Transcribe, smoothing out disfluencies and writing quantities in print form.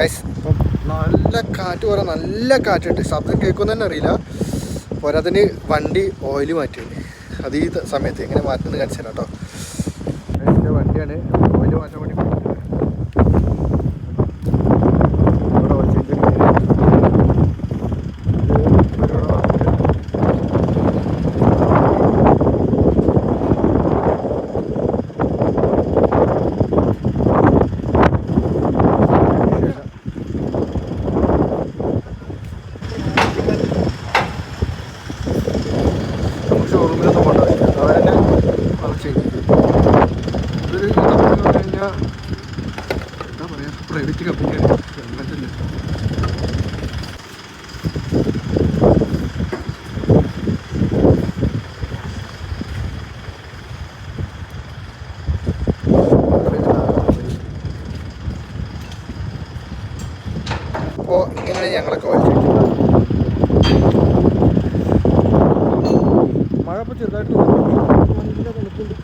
ഇപ്പം നല്ല കാറ്റ് പോലെ നല്ല കാറ്റുണ്ട്, ശബ്ദം കേൾക്കുമെന്ന് തന്നെ അറിയില്ല. പോരാത്തിന് വണ്ടി ഓയിൽ മാറ്റിയുണ്ട്. അത് ഈ സമയത്ത് എങ്ങനെ മാറ്റുന്നത് കാണിച്ചു തരാം കേട്ടോ. എൻ്റെ വണ്ടിയാണ് ഓയിൽ മാറ്റാൻ വേണ്ടി ഷോറൂമിലൊന്നും കൊണ്ടുപോയില്ല. അവരെന്നെ വളച്ച് ഇതൊരു കമ്പനി പറഞ്ഞു കഴിഞ്ഞാൽ എന്താ പറയുക, പ്രൈവറ്റ് കമ്പനിയാണ്, ഗവൺമെൻറ്റില്ല. അപ്പോൾ ഇങ്ങനെ ഞങ്ങളൊക്കെ വലിച്ചു. മഴ ഇപ്പോൾ ചെറുതായിട്ട് നല്ല തണുപ്പുണ്ട്.